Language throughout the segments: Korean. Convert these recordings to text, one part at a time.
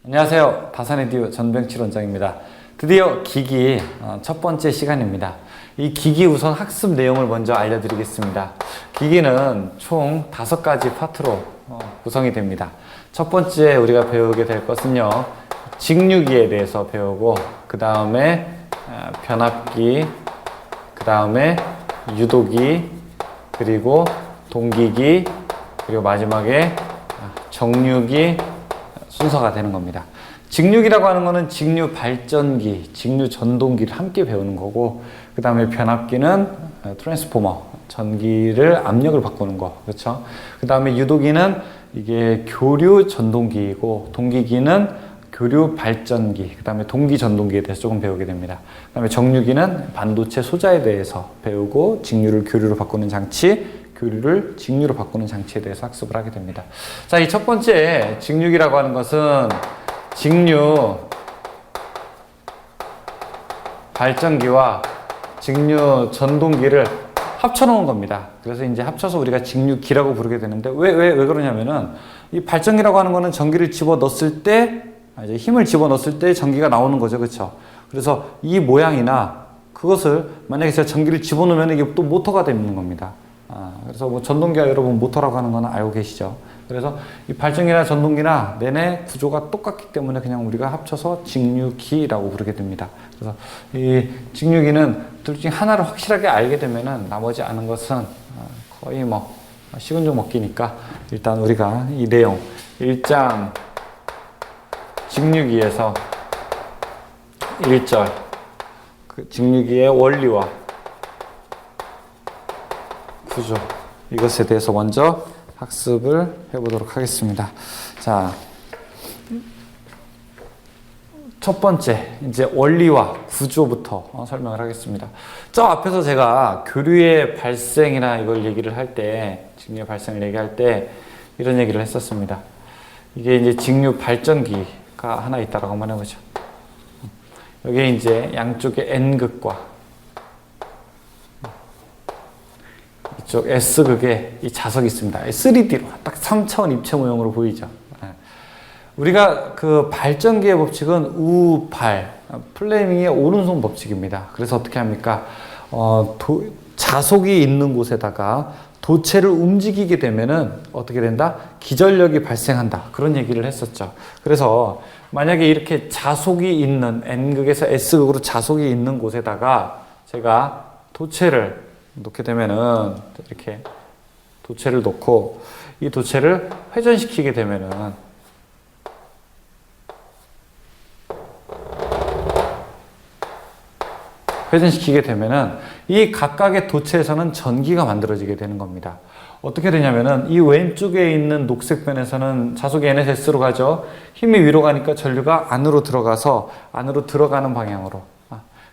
안녕하세요. 다산에듀 전병칠 원장입니다. 드디어 기기 첫 번째 시간입니다. 이 기기 우선 학습 내용을 먼저 알려드리겠습니다. 기기는 총 5가지 파트로 구성이 됩니다. 첫 번째 우리가 배우게 될 것은요, 직류기에 대해서 배우고, 그 다음에 변압기, 그 다음에 유도기, 그리고 동기기, 그리고 마지막에 정류기 순서가 되는 겁니다. 직류기라고 하는 거는 직류 발전기, 직류 전동기를 함께 배우는 거고, 그 다음에 변압기는 트랜스포머, 전기를 압력을 바꾸는 거, 그렇죠? 그 다음에 유도기는 이게 교류 전동기이고, 동기기는 교류 발전기, 그 다음에 동기 전동기에 대해서 조금 배우게 됩니다. 그 다음에 정류기는 반도체 소자에 대해서 배우고, 직류를 교류로 바꾸는 장치, 교류를 직류로 바꾸는 장치에 대해서 학습을 하게 됩니다. 자, 이 첫 번째 직류기라고 하는 것은 직류 발전기와 직류 전동기를 합쳐놓은 겁니다. 그래서 이제 합쳐서 우리가 직류기라고 부르게 되는데, 왜 그러냐면은, 이 발전기라고 하는 거는 전기를 집어 넣었을 때, 이제 힘을 집어 넣었을 때 전기가 나오는 거죠. 그렇죠? 그래서 이 모양이나 그것을 만약에 제가 전기를 집어 넣으면 이게 또 모터가 되는 겁니다. 그래서 뭐 전동기가 여러분 모터라고 하는 거는 알고 계시죠? 그래서 이 발전기나 전동기나 내내 구조가 똑같기 때문에 그냥 우리가 합쳐서 직류기라고 부르게 됩니다. 그래서 이 직류기는 둘 중에 하나를 확실하게 알게 되면은 나머지 아는 것은 거의 뭐 식은 죽 먹기니까, 일단 우리가 이 내용 1장 직류기에서 1절 그 직류기의 원리와 구조, 이것에 대해서 먼저 학습을 해보도록 하겠습니다. 자, 첫 번째 이제 원리와 구조부터 설명을 하겠습니다. 저 앞에서 제가 교류의 발생이나 이걸 얘기를 할 때, 직류의 발생을 얘기할 때 이런 얘기를 했었습니다. 이게 이제 직류 발전기가 하나 있다라고 한번 해보죠. 여기에 이제 양쪽에 N극과 이쪽 S극에 이 자석이 있습니다. 3D로 딱 3차원 입체 모형으로 보이죠. 우리가 그 발전기의 법칙은 우발, 플레밍의 오른손 법칙입니다. 그래서 어떻게 합니까? 자속이 있는 곳에다가 도체를 움직이게 되면은 어떻게 된다? 기전력이 발생한다. 그런 얘기를 했었죠. 그래서 만약에 이렇게 자속이 있는 N극에서 S극으로 자속이 있는 곳에다가 제가 도체를 놓게 되면은, 이렇게 도체를 놓고 이 도체를 회전시키게 되면은 이 각각의 도체에서는 전기가 만들어지게 되는 겁니다. 어떻게 되냐면은 이 왼쪽에 있는 녹색 변에서는 자속이 NSS로 가죠. 힘이 위로 가니까 전류가 안으로 들어가서 안으로 들어가는 방향으로,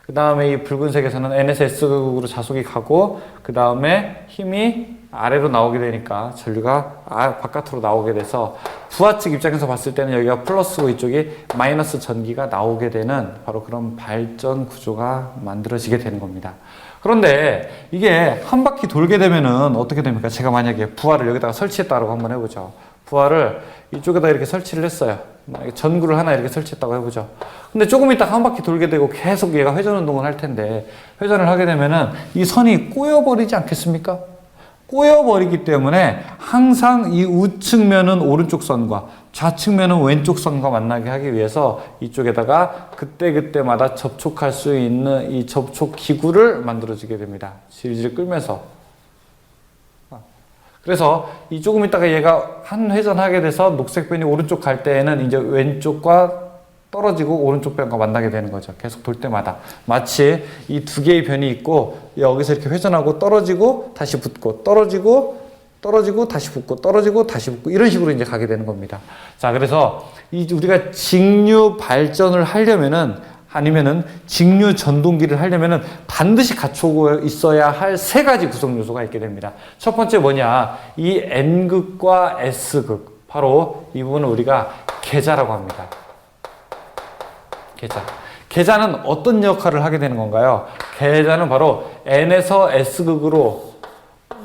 그 다음에 이 붉은색에서는 NSS극으로 자속이 가고, 그 다음에 힘이 아래로 나오게 되니까 전류가 바깥으로 나오게 돼서 부하 측 입장에서 봤을 때는 여기가 플러스고 이쪽이 마이너스 전기가 나오게 되는 바로 그런 발전 구조가 만들어지게 되는 겁니다. 그런데 이게 한 바퀴 돌게 되면은 어떻게 됩니까? 제가 만약에 부하를 여기다가 설치했다고 한번 해보죠. 부하를 이쪽에다 이렇게 설치를 했어요. 전구를 하나 이렇게 설치했다고 해보죠. 근데 조금 있다 한 바퀴 돌게 되고 계속 얘가 회전 운동을 할 텐데, 회전을 하게 되면은 이 선이 꼬여버리지 않겠습니까? 꼬여버리기 때문에 항상 이 우측면은 오른쪽 선과 좌측면은 왼쪽 선과 만나게 하기 위해서 이쪽에다가 그때그때마다 접촉할 수 있는 이 접촉 기구를 만들어지게 됩니다. 질질 끌면서. 그래서 이 조금 있다가 얘가 한 회전하게 돼서 녹색 변이 오른쪽 갈 때에는 이제 왼쪽과 떨어지고 오른쪽 변과 만나게 되는 거죠. 계속 돌 때마다. 마치 이 두 개의 변이 있고 여기서 이렇게 회전하고 떨어지고 다시 붙고 떨어지고 다시 붙고 떨어지고 다시 붙고 이런 식으로 이제 가게 되는 겁니다. 자, 그래서 우리가 직류 발전을 하려면은, 아니면은 직류 전동기를 하려면은 반드시 갖추고 있어야 할 3가지 구성 요소가 있게 됩니다. 첫 번째 뭐냐? 이 N극과 S극. 바로 이 부분을 우리가 계자라고 합니다. 계자는 어떤 역할을 하게 되는 건가요? 계자는 바로 N에서 S극으로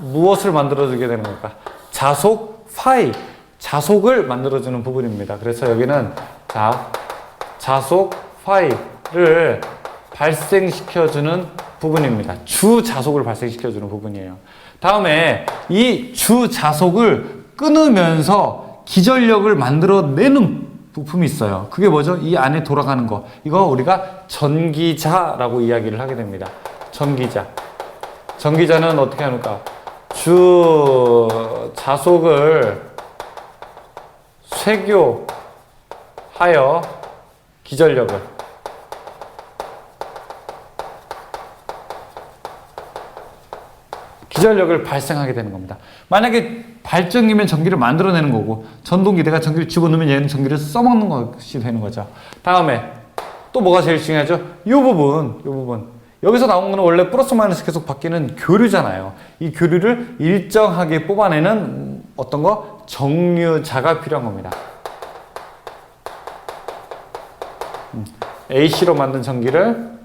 무엇을 만들어주게 되는 걸까? 자속, 파이, 자속을 만들어주는 부분입니다. 그래서 여기는 자, 자속 파이를 발생시켜주는 부분입니다. 주 자속을 발생시켜주는 부분이에요. 다음에 이 주 자속을 끊으면서 기전력을 만들어내는 부품이 있어요. 그게 뭐죠? 이 안에 돌아가는 거. 이거 우리가 전기자라고 이야기를 하게 됩니다. 전기자. 전기자는 어떻게 하는가? 주 자속을 쇠교하여 기전력을 발생하게 되는 겁니다. 만약에 발전기면 전기를 만들어내는 거고, 전동기 내가 전기를 집어넣으면 얘는 전기를 써먹는 것이 되는 거죠. 다음에 또 뭐가 제일 중요하죠? 이 부분. 여기서 나온 거는 원래 플러스 마이너스 계속 바뀌는 교류잖아요. 이 교류를 일정하게 뽑아내는 어떤 거? 정류자가 필요한 겁니다. AC로 만든 전기를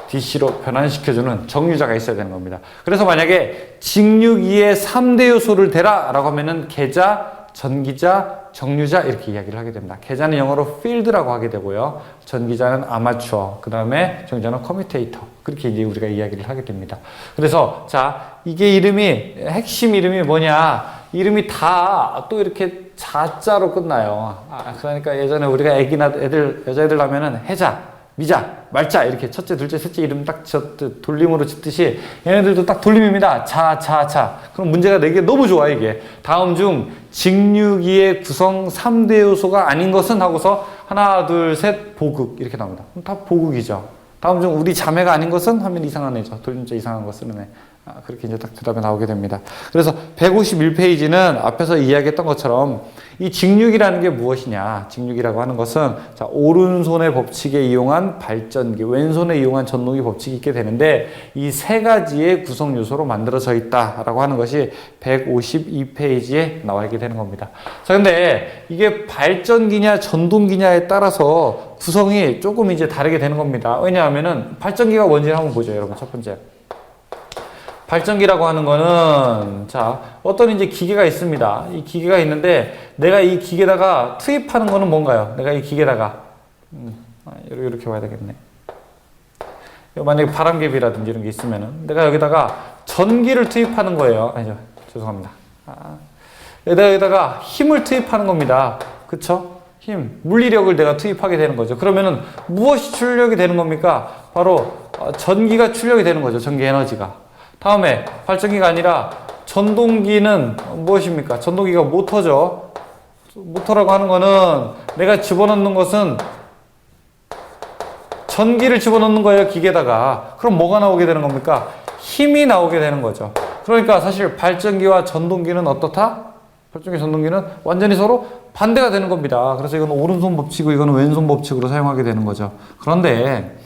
DC로 변환시켜주는 정류자가 있어야 되는 겁니다. 그래서 만약에 직류기의 3대 요소를 대라 라고 하면은 계자, 전기자, 정류자 이렇게 이야기를 하게 됩니다. 계자는 영어로 field라고 하게 되고요. 전기자는 아마추어, 그 다음에 정류자는 커뮤테이터. 그렇게 이제 우리가 이야기를 하게 됩니다. 그래서 자, 이게 핵심 이름이 뭐냐? 이름이 다 또 이렇게 자자로 끝나요. 그러니까 예전에 우리가 여자애들 하면은 해자, 미자, 말자 이렇게 첫째, 둘째, 셋째 이름 딱 돌림으로 짓듯이 얘네들도 딱 돌림입니다. 자. 그럼 문제가 내게 너무 좋아 이게. 다음 중 직류기의 구성 3대 요소가 아닌 것은 하고서 하나, 둘, 셋 보극 이렇게 나옵니다. 그럼 다 보극이죠. 다음 중 우리 자매가 아닌 것은 하면 이상한 애죠. 돌림자 이상한 거 쓰는 애. 그렇게 이제 딱 대답이 나오게 됩니다. 그래서 151페이지는 앞에서 이야기했던 것처럼 이 직류기라는 게 무엇이냐? 직류기라고 하는 것은 자, 오른손의 법칙에 이용한 발전기, 왼손에 이용한 전동기 법칙이 있게 되는데 이 세 가지의 구성 요소로 만들어져 있다라고 하는 것이 152페이지에 나와 있게 되는 겁니다. 자, 근데 이게 발전기냐 전동기냐에 따라서 구성이 조금 이제 다르게 되는 겁니다. 왜냐하면은 발전기가 뭔지를 한번 보죠, 여러분. 첫 번째. 발전기라고 하는 거는 자, 어떤 이제 기계가 있습니다. 이 기계가 있는데 내가 이 기계에다가 투입하는 거는 뭔가요? 내가 이 기계에다가 이렇게 봐야 되겠네. 만약에 바람개비라든지 이런 게 있으면은 내가 여기다가 전기를 투입하는 거예요. 아니죠. 죄송합니다. 여기다가 힘을 투입하는 겁니다. 그쵸? 힘, 물리력을 내가 투입하게 되는 거죠. 그러면은 무엇이 출력이 되는 겁니까? 바로 전기가 출력이 되는 거죠. 전기 에너지가. 다음에 발전기가 아니라 전동기는 무엇입니까? 전동기가 모터죠. 모터라고 하는 거는 내가 집어넣는 것은 전기를 집어넣는 거예요, 기계에다가. 그럼 뭐가 나오게 되는 겁니까? 힘이 나오게 되는 거죠. 그러니까 사실 발전기와 전동기는 어떻다? 발전기, 전동기는 완전히 서로 반대가 되는 겁니다. 그래서 이건 오른손 법칙이고 이거는 왼손 법칙으로 사용하게 되는 거죠. 그런데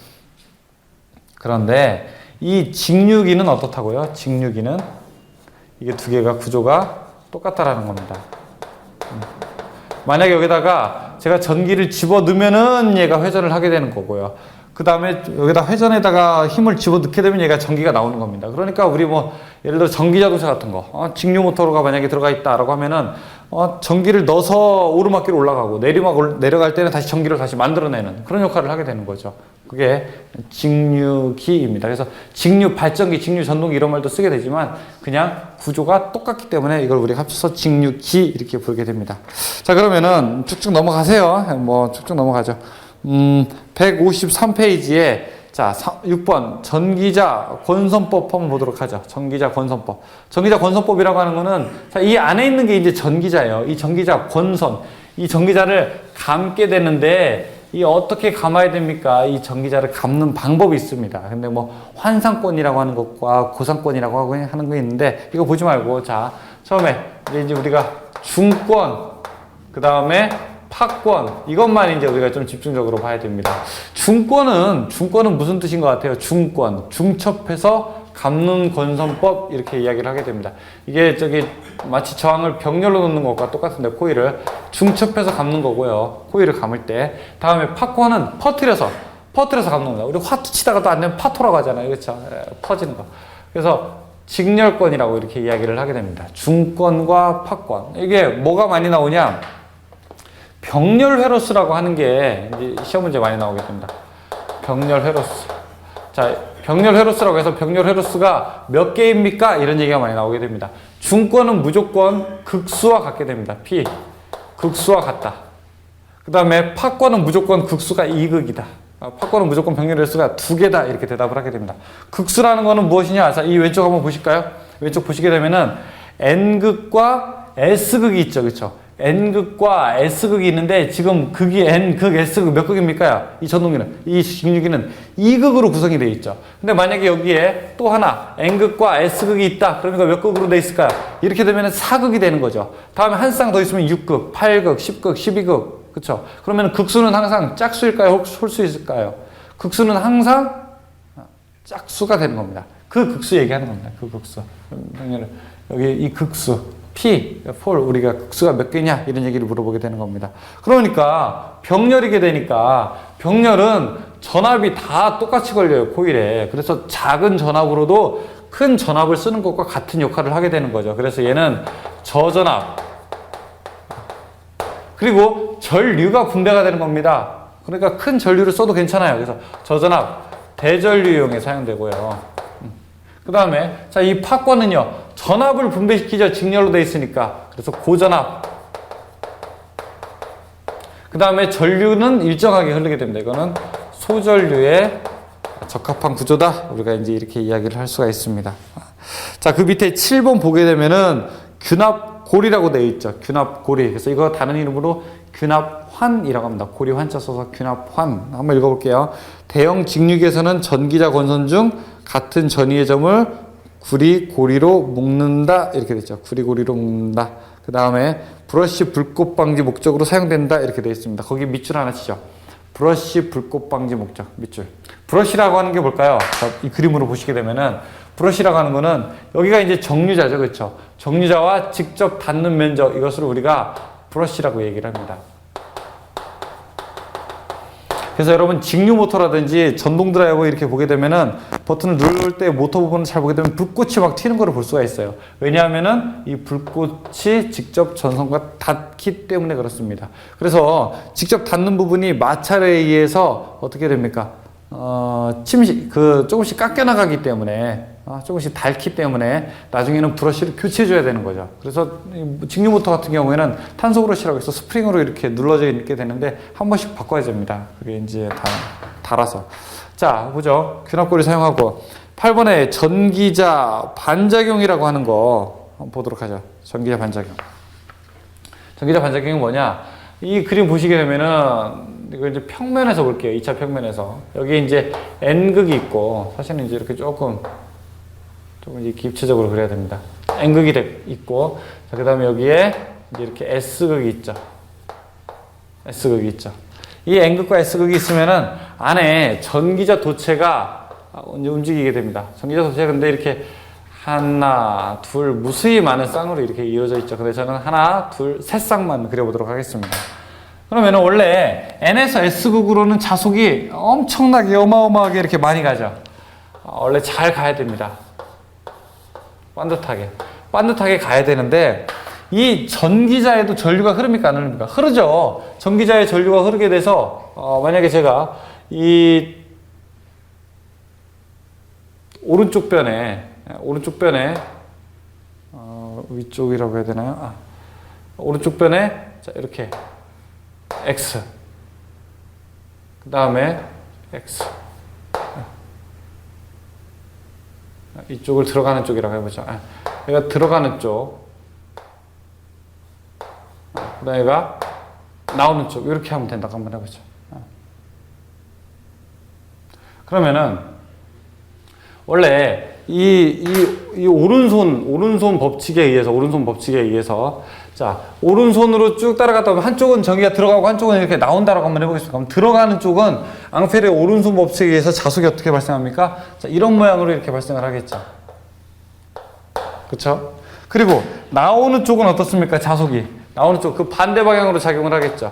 이 직류기는 어떻다고요? 직류기는 이게 두 개가 구조가 똑같다라는 겁니다. 만약에 여기다가 제가 전기를 집어넣으면은 얘가 회전을 하게 되는 거고요. 그 다음에 여기다 회전에다가 힘을 집어넣게 되면 얘가 전기가 나오는 겁니다. 그러니까 우리 뭐 예를 들어 전기자동차 같은 거 직류 모터가 만약에 들어가 있다라고 하면은 전기를 넣어서 오르막길을 올라가고 내려갈 때는 다시 전기를 다시 만들어내는 그런 역할을 하게 되는 거죠. 그게 직류기입니다. 그래서 직류 발전기, 직류 전동기 이런 말도 쓰게 되지만 그냥 구조가 똑같기 때문에 이걸 우리가 합쳐서 직류기 이렇게 부르게 됩니다. 자, 그러면은 쭉쭉 넘어가세요. 쭉쭉 넘어가죠. 153페이지에 자, 6번 전기자 권선법 한번 보도록 하죠. 전기자 권선법. 전기자 권선법이라고 하는 거는 자, 이 안에 있는 게 이제 전기자예요. 이 전기자 권선. 이 전기자를 감게 되는데 이 어떻게 감아야 됩니까? 이 전기자를 감는 방법이 있습니다. 근데 환상권이라고 하는 것과 고상권이라고 하는 거 있는데 이거 보지 말고 자, 처음에 이제 우리가 중권, 그 다음에 파권, 이것만 이제 우리가 좀 집중적으로 봐야 됩니다. 중권은 무슨 뜻인 것 같아요? 중권, 중첩해서 감는 권선법 이렇게 이야기를 하게 됩니다. 이게 마치 저항을 병렬로 놓는 것과 똑같은데 코일을 중첩해서 감는 거고요. 코일을 감을 때. 다음에 파권은 퍼뜨려서 감는 겁니다. 우리 화투 치다가도 안 되면 파토라고 하잖아요. 그렇죠? 퍼지는 거. 그래서 직렬권이라고 이렇게 이야기를 하게 됩니다. 중권과 파권. 이게 뭐가 많이 나오냐? 병렬 회로수라고 하는 게 이제 시험 문제 많이 나오게 됩니다. 병렬 회로수. 자, 병렬 회로수라고 해서 병렬 회로수가 몇 개입니까? 이런 얘기가 많이 나오게 됩니다. 중권은 무조건 극수와 같게 됩니다. P. 극수와 같다. 그 다음에 파권은 무조건 극수가 2극이다. 파권은 무조건 병렬 회로수가 2개다. 이렇게 대답을 하게 됩니다. 극수라는 거는 무엇이냐? 자, 이 왼쪽 한번 보실까요? 왼쪽 보시게 되면은 N극과 S극이 있죠. 그쵸? N극과 S극이 있는데 지금 극이 N극, S극 몇 극입니까? 이 전동기는, 이 직류기는 2극으로 구성이 되어 있죠. 근데 만약에 여기에 또 하나 N극과 S극이 있다. 그러니까 몇 극으로 되어 있을까요? 이렇게 되면 4극이 되는 거죠. 다음에 한 쌍 더 있으면 6극, 8극, 10극, 12극. 그쵸? 그러면 극수는 항상 짝수일까요? 홀수일까요? 극수는 항상 짝수가 되는 겁니다. 그 극수 얘기하는 겁니다. 그 극수. 여기 이 극수. P, 폴, 우리가 극수가 몇 개냐? 이런 얘기를 물어보게 되는 겁니다. 그러니까 병렬이게 되니까 병렬은 전압이 다 똑같이 걸려요, 코일에. 그래서 작은 전압으로도 큰 전압을 쓰는 것과 같은 역할을 하게 되는 거죠. 그래서 얘는 저전압. 그리고 전류가 분배가 되는 겁니다. 그러니까 큰 전류를 써도 괜찮아요. 그래서 저전압, 대전류용에 사용되고요. 그 다음에 자, 이 파권은요, 전압을 분배시키죠. 직렬로 되어 있으니까. 그래서 고전압. 그 다음에 전류는 일정하게 흐르게 됩니다. 이거는 소전류의 적합한 구조다. 우리가 이제 이렇게 이야기를 할 수가 있습니다. 자, 그 밑에 7번 보게 되면은 균합골이라고 되어 있죠. 균합골이. 그래서 이거 다른 이름으로 균합환이라고 합니다. 고리 환자 써서 균합환. 한번 읽어볼게요. 대형 직류기에서는 전기자 건선 중 같은 전위의 점을 구리 고리로 묶는다. 이렇게 되죠. 구리 고리로 묶는다. 그 다음에 브러쉬 불꽃 방지 목적으로 사용된다. 이렇게 되어 있습니다. 거기 밑줄 하나 치죠. 브러쉬 불꽃 방지 목적. 밑줄. 브러쉬라고 하는 게 뭘까요? 이 그림으로 보시게 되면은 브러쉬라고 하는 거는 여기가 이제 정류자죠. 그렇죠? 정류자와 직접 닿는 면적, 이것을 우리가 브러쉬라고 얘기를 합니다. 그래서 여러분 직류 모터라든지 전동 드라이버 이렇게 보게 되면은 버튼을 누를 때 모터 부분을 잘 보게 되면 불꽃이 막 튀는 거를 볼 수가 있어요. 왜냐하면은 이 불꽃이 직접 전선과 닿기 때문에 그렇습니다. 그래서 직접 닿는 부분이 마찰에 의해서 어떻게 됩니까? 조금씩 깎여 나가기 때문에, 조금씩 닳기 때문에 나중에는 브러쉬를 교체해 줘야 되는 거죠. 그래서 직류 모터 같은 경우에는 탄소 브러쉬라고 해서 스프링으로 이렇게 눌러져 있게 되는데 한 번씩 바꿔야 됩니다. 그게 이제 다 달아서. 자, 보죠. 균합골을 사용하고 8번에 전기자 반작용이라고 하는 거 한번 보도록 하죠. 전기자 반작용. 전기자 반작용이 뭐냐? 이 그림 보시게 되면은 이거 이제 평면에서 볼게요. 2차 평면에서. 여기 이제 N극이 있고, 사실은 이제 이렇게 조금 이제 입체적으로 그려야 됩니다. N극이 있고, 자, 그 다음에 여기에 이제 이렇게 S극이 있죠. S극이 있죠. 이 N극과 S극이 있으면은 안에 전기자 도체가 이제 움직이게 됩니다. 전기자 도체가 근데 이렇게 하나, 둘, 무수히 많은 쌍으로 이렇게 이어져 있죠. 근데 저는 하나, 둘, 세 쌍만 그려보도록 하겠습니다. 그러면 원래 N에서 S극으로는 자속이 엄청나게 어마어마하게 이렇게 많이 가죠. 원래 잘 가야 됩니다. 반듯하게 가야 되는데 이 전기자에도 전류가 흐릅니까? 안 흐릅니까? 흐르죠. 전기자에 전류가 흐르게 돼서 만약에 제가 이 오른쪽 변에 위쪽이라고 해야 되나요? 오른쪽 변에 자, 이렇게 X, 그 다음에 X, 이쪽을 들어가는 쪽이라고 해보죠. 얘가 들어가는 쪽, 그 다음에 얘가 나오는 쪽, 이렇게 하면 된다고 한번 해보죠. 그러면은 원래 이 오른손 법칙에 의해서 자, 오른손으로 쭉 따라갔다 보면 한쪽은 전기가 들어가고 한쪽은 이렇게 나온다라고 한번 해보겠습니다. 그럼 들어가는 쪽은 앙페르의 오른손 법칙에 의해서 자속이 어떻게 발생합니까? 자, 이런 모양으로 이렇게 발생을 하겠죠. 그쵸? 그리고 나오는 쪽은 어떻습니까? 자속이. 나오는 쪽, 그 반대 방향으로 작용을 하겠죠.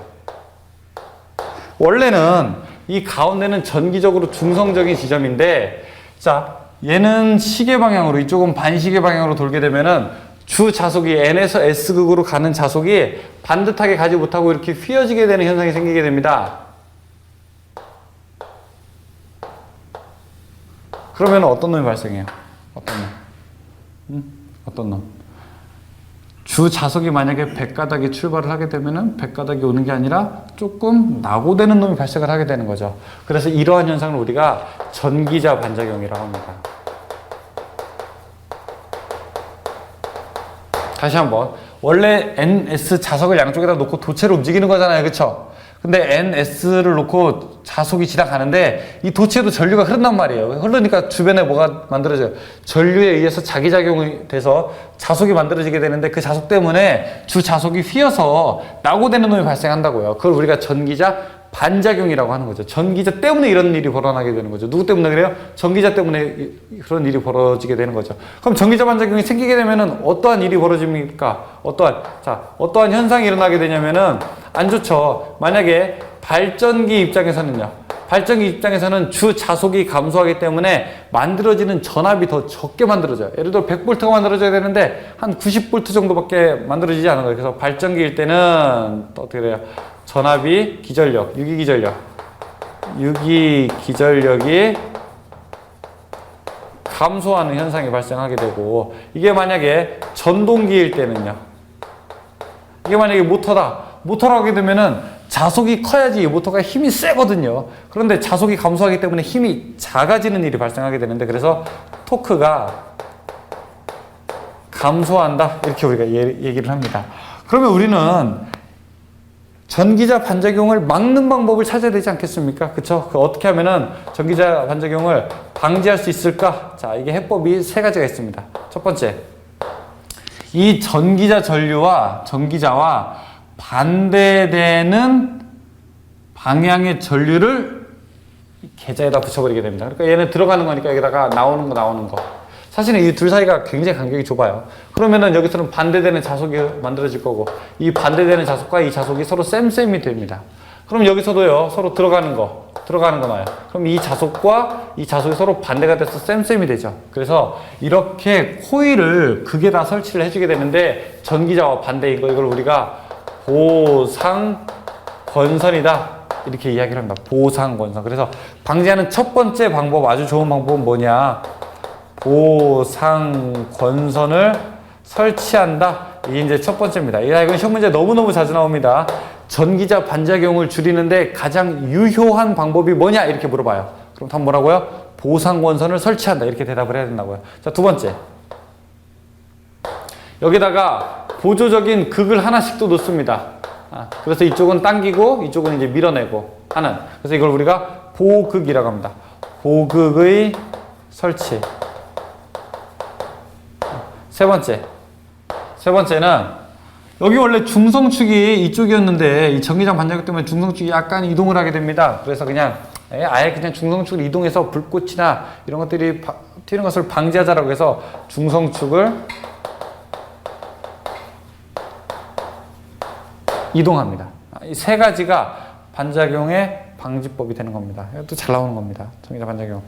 원래는 이 가운데는 전기적으로 중성적인 지점인데, 자, 얘는 시계 방향으로, 이쪽은 반시계 방향으로 돌게 되면은 주 자속이 N에서 S극으로 가는 자속이 반듯하게 가지 못하고 이렇게 휘어지게 되는 현상이 생기게 됩니다. 그러면 어떤 놈이 발생해요? 어떤 놈? 어떤 놈? 주 자속이 만약에 백가닥이 출발을 하게 되면은 백가닥이 오는 게 아니라 조금 낙오되는 놈이 발생을 하게 되는 거죠. 그래서 이러한 현상을 우리가 전기자 반작용이라고 합니다. 다시 한번. 원래 NS 자석을 양쪽에다 놓고 도체를 움직이는 거잖아요. 그쵸? 근데 NS를 놓고 자속이 지나가는데 이 도체도 전류가 흐른단 말이에요. 흐르니까 주변에 뭐가 만들어져요? 전류에 의해서 자기작용이 돼서 자속이 만들어지게 되는데 그 자속 때문에 주 자속이 휘어서 낙오되는 놈이 발생한다고요. 그걸 우리가 전기자 반작용이라고 하는 거죠. 전기자 때문에 이런 일이 벌어나게 되는 거죠. 누구 때문에 그래요? 전기자 때문에 그런 일이 벌어지게 되는 거죠. 그럼 전기자 반작용이 생기게 되면은 어떠한 일이 벌어집니까? 어떠한 현상이 일어나게 되냐면은 안 좋죠. 만약에 발전기 입장에서는요. 발전기 입장에서는 주 자속이 감소하기 때문에 만들어지는 전압이 더 적게 만들어져요. 예를 들어 100V가 만들어져야 되는데 한 90V 정도밖에 만들어지지 않은 거예요. 그래서 발전기일 때는 또 어떻게 돼요? 전압이 기전력, 유기기전력이 감소하는 현상이 발생하게 되고, 이게 만약에 전동기일 때는요. 이게 만약에 모터라고 하게 되면은 자속이 커야지 모터가 힘이 세거든요. 그런데 자속이 감소하기 때문에 힘이 작아지는 일이 발생하게 되는데, 그래서 토크가 감소한다, 이렇게 우리가 얘기를 합니다. 그러면 우리는 전기자 반작용을 막는 방법을 찾아야 되지 않겠습니까? 그쵸? 어떻게 하면은 전기자 반작용을 방지할 수 있을까? 자, 이게 해법이 세 가지가 있습니다. 첫 번째, 이 전기자 전류와 전기자와 반대되는 방향의 전류를 계자에다 붙여버리게 됩니다. 그러니까 얘는 들어가는 거니까 여기다가 나오는 거. 사실은 이 둘 사이가 굉장히 간격이 좁아요. 그러면은 여기서는 반대되는 자속이 만들어질 거고, 이 반대되는 자속과 이 자속이 서로 쌤쌤이 됩니다. 그럼 여기서도요, 서로 들어가는 거 나와요. 그럼 이 자속과 이 자속이 서로 반대가 돼서 쌤쌤이 되죠. 그래서 이렇게 코일을 극에다 설치를 해주게 되는데, 전기자와 반대인 거, 이걸 우리가 보상권선이다, 이렇게 이야기를 합니다. 보상권선. 그래서 방지하는 첫 번째 방법, 아주 좋은 방법은 뭐냐? 보상권선을 설치한다. 이게 이제 첫 번째입니다. 이건 시험 문제 너무너무 자주 나옵니다. 전기자 반작용을 줄이는데 가장 유효한 방법이 뭐냐? 이렇게 물어봐요. 그럼 답 뭐라고요? 보상권선을 설치한다. 이렇게 대답을 해야 된다고요. 자, 두 번째. 여기다가 보조적인 극을 하나씩 또 놓습니다. 그래서 이쪽은 당기고 이쪽은 이제 밀어내고 하는. 그래서 이걸 우리가 보극이라고 합니다. 보극의 설치. 세 번째는 여기 원래 중성축이 이쪽이었는데 이 전기장 반작용 때문에 중성축이 약간 이동을 하게 됩니다. 그래서 아예 그냥 중성축을 이동해서 불꽃이나 이런 것들이 튀는 것을 방지하자라고 해서 중성축을 이동합니다. 이 세 가지가 반작용의 방지법이 되는 겁니다. 이것도 잘 나오는 겁니다. 전기자 반작용.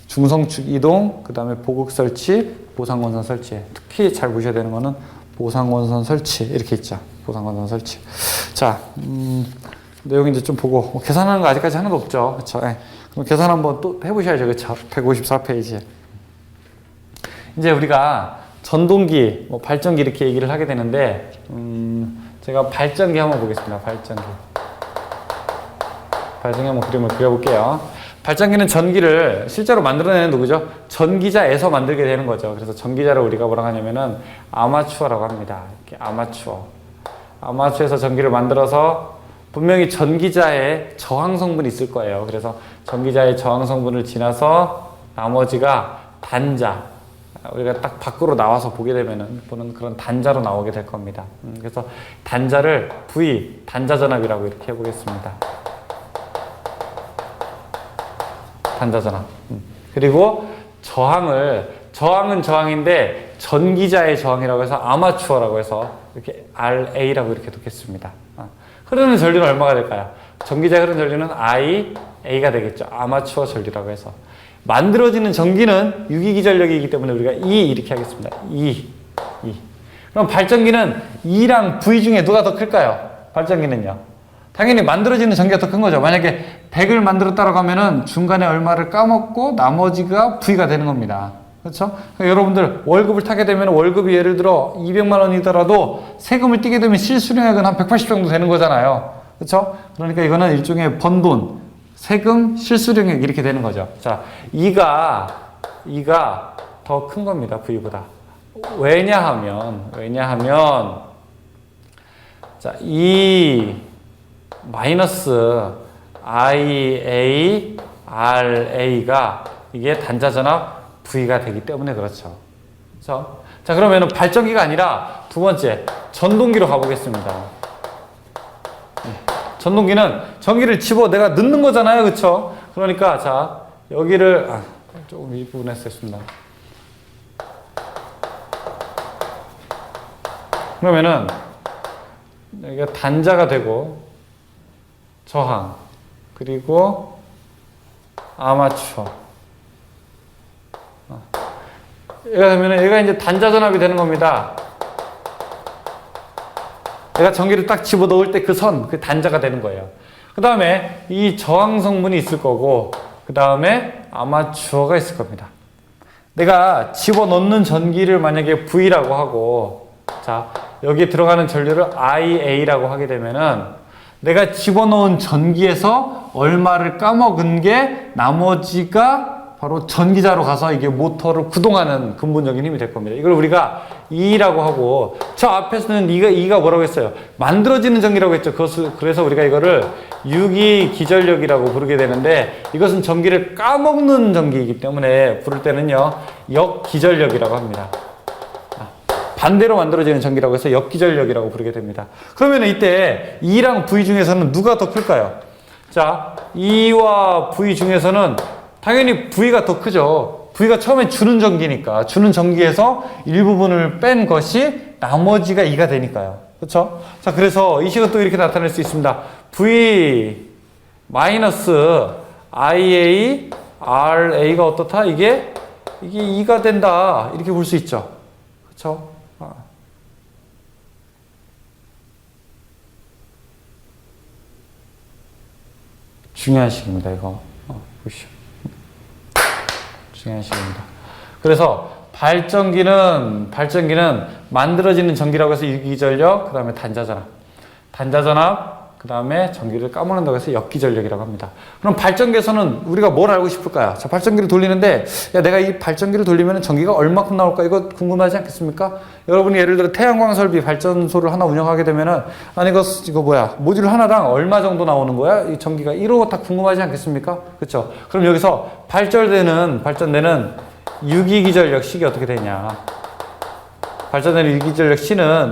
중성축 이동, 그 다음에 보극 설치, 보상권선 설치. 특히 잘 보셔야 되는 거는 보상권선 설치, 이렇게 있죠. 보상권선 설치. 자, 내용 이제 좀 보고, 계산하는 거 아직까지 하나도 없죠. 그쵸? 네. 그럼 계산 한번 또 해보셔야죠. 그쵸? 154페이지. 이제 우리가 전동기, 발전기 이렇게 얘기를 하게 되는데, 제가 발전기 한번 보겠습니다. 발전기 한번 그림을 그려볼게요. 발전기는 전기를 실제로 만들어내는 누구죠? 전기자에서 만들게 되는 거죠. 그래서 전기자를 우리가 뭐라고 하냐면은 아마추어라고 합니다. 이렇게 아마추어에서 전기를 만들어서 분명히 전기자의 저항 성분이 있을 거예요. 그래서 전기자의 저항 성분을 지나서 나머지가 단자, 우리가 딱 밖으로 나와서 보게 되면은 보는 그런 단자로 나오게 될 겁니다. 그래서 단자를 V, 단자전압이라고 이렇게 해보겠습니다. 단자전압. 그리고 저항은 저항인데 전기자의 저항이라고 해서 아마추어라고 해서 이렇게 RA라고 이렇게 놓겠습니다. 흐르는 전류는 얼마가 될까요? 전기자의 흐르는 전류는 A가 되겠죠. 아마추어 전류라고 해서. 만들어지는 전기는 유기기전력이기 때문에 우리가 E 이렇게 하겠습니다. E. 그럼 발전기는 E랑 V 중에 누가 더 클까요? 발전기는요. 당연히 만들어지는 전기가 더 큰 거죠. 만약에 100을 만들었다고 하면은 중간에 얼마를 까먹고 나머지가 V가 되는 겁니다. 그렇죠? 그러니까 여러분들 월급을 타게 되면 월급이 예를 들어 200만 원이더라도 세금을 떼게 되면 실수령액은 한 180 정도 되는 거잖아요. 그렇죠? 그러니까 이거는 일종의 번돈, 세금, 실수령액 이렇게 되는 거죠. 자, E가 더 큰 겁니다. V보다. 왜냐하면 자, E 마이너스 IA RA가 이게 단자전압 V가 되기 때문에 그렇죠. 그렇죠? 자, 그러면은 발전기가 아니라 두 번째 전동기로 가보겠습니다. 전동기는 전기를 집어 내가 넣는 거잖아요. 그렇죠? 그러니까 자, 여기를 조금 이 부분에 쓰겠습니다. 그러면은 여기가 단자가 되고 저항 그리고 아마추어 얘가 되면은 얘가 이제 단자 전압이 되는 겁니다. 얘가 전기를 딱 집어 넣을 때 그 선, 그 단자가 되는 거예요. 그 다음에 이 저항 성분이 있을 거고 그 다음에 아마추어가 있을 겁니다. 내가 집어 넣는 전기를 만약에 V라고 하고 자 여기에 들어가는 전류를 IA라고 하게 되면은 내가 집어넣은 전기에서 얼마를 까먹은 게 나머지가 바로 전기자로 가서 이게 모터를 구동하는 근본적인 힘이 될 겁니다. 이걸 우리가 E라고 하고 저 앞에서는 E가 뭐라고 했어요? 만들어지는 전기라고 했죠. 그래서 우리가 이거를 유기기전력이라고 부르게 되는데 이것은 전기를 까먹는 전기이기 때문에 부를 때는요 역기전력이라고 합니다. 반대로 만들어지는 전기라고 해서 역기전력이라고 부르게 됩니다. 그러면 이때 E랑 V 중에서는 누가 더 클까요? 자, E와 V 중에서는 당연히 V가 더 크죠. V가 처음에 주는 전기니까 주는 전기에서 일부분을 뺀 것이 나머지가 E가 되니까요. 그렇죠? 자, 그래서 이 식은 또 이렇게 나타낼 수 있습니다. V 마이너스 IA RA가 어떻다? 이게 E가 된다. 이렇게 볼 수 있죠. 그렇죠? 중요한 식입니다. 이거 보시죠. 중요한 식입니다. 그래서 발전기는 만들어지는 전기라고 해서 유기전력, 그 다음에 단자전압, 그 다음에 전기를 까먹는다고 해서 역기전력이라고 합니다. 그럼 발전기에서는 우리가 뭘 알고 싶을까요? 자, 발전기를 돌리는데 야, 내가 이 발전기를 돌리면 전기가 얼마큼 나올까? 이거 궁금하지 않겠습니까? 여러분이 예를 들어 태양광 설비 발전소를 하나 운영하게 되면은 아니 이거 뭐야? 모듈 하나당 얼마 정도 나오는 거야? 이 전기가 이러고 다 궁금하지 않겠습니까? 그렇죠? 그럼 여기서 발전되는 유기기전력 식이 어떻게 되냐? 발전되는 유기기전력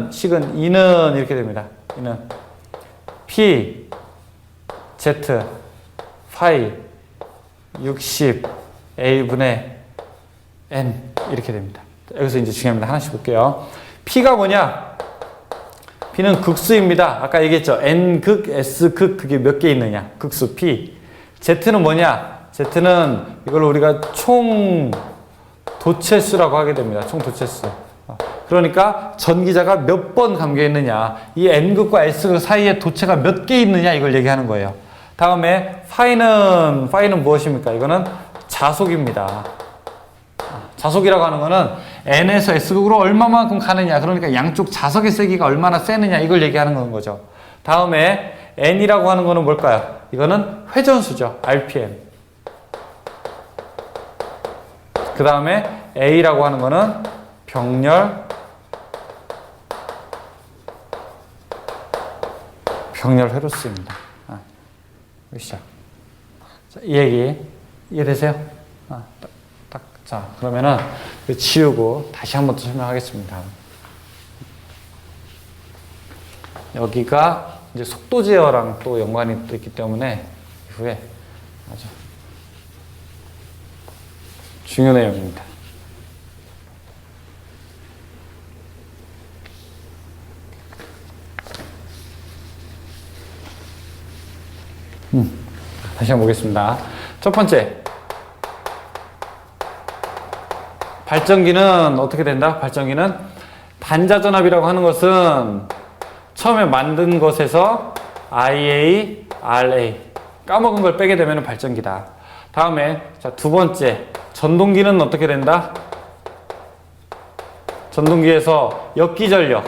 식은 E는 이렇게 됩니다. E는 P, Z, 파이, 60, A분의 N 이렇게 됩니다. 여기서 이제 중요합니다. 하나씩 볼게요. P가 뭐냐? P는 극수입니다. 아까 얘기했죠. N극, S극 그게 몇 개 있느냐? 극수 P. Z는 뭐냐? Z는 이걸 우리가 총 도체수라고 하게 됩니다. 총 도체수. 그러니까 전기자가 몇 번 감겨 있느냐, 이 N극과 S극 사이에 도체가 몇 개 있느냐 이걸 얘기하는 거예요. 다음에 파이는 무엇입니까? 이거는 자속입니다. 자속이라고 하는 거는 N에서 S극으로 얼마만큼 가느냐, 그러니까 양쪽 자석의 세기가 얼마나 세느냐 이걸 얘기하는 거죠. 다음에 N이라고 하는 거는 뭘까요? 이거는 회전수죠. RPM. 그 다음에 A라고 하는 거는 병렬 회로수입니다. 보시죠. 이 얘기 이해되세요? 자, 그러면은 지우고 다시 한 번 더 설명하겠습니다. 여기가 이제 속도 제어랑 또 연관이 또 있기 때문에 이후에 아주 중요한 내용입니다. 다시 한번 보겠습니다. 첫 번째, 발전기는 어떻게 된다? 발전기는 단자전압이라고 하는 것은 처음에 만든 것에서 IA, RA 까먹은 걸 빼게 되면 발전기다. 다음에 자, 두 번째 전동기는 어떻게 된다? 전동기에서 역기전력.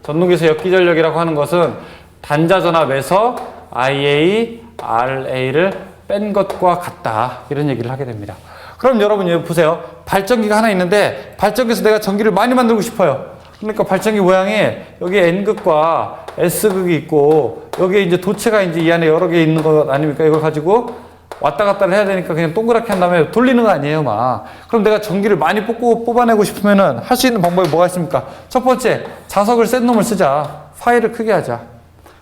전동기에서 역기전력이라고 하는 것은 단자전압에서 IA, RA를 뺀 것과 같다. 이런 얘기를 하게 됩니다. 그럼 여러분 여기 보세요. 발전기가 하나 있는데 발전기에서 내가 전기를 많이 만들고 싶어요. 그러니까 발전기 모양이 여기 N극과 S극이 있고 여기에 이제 도체가 이제 이 안에 여러 개 있는 거 아닙니까? 이걸 가지고 왔다 갔다를 해야 되니까 그냥 동그랗게 한 다음에 돌리는 거 아니에요, 막. 그럼 내가 전기를 많이 뽑아내고 싶으면은 할 수 있는 방법이 뭐가 있습니까? 첫 번째, 자석을 센 놈을 쓰자. 파일을 크게 하자.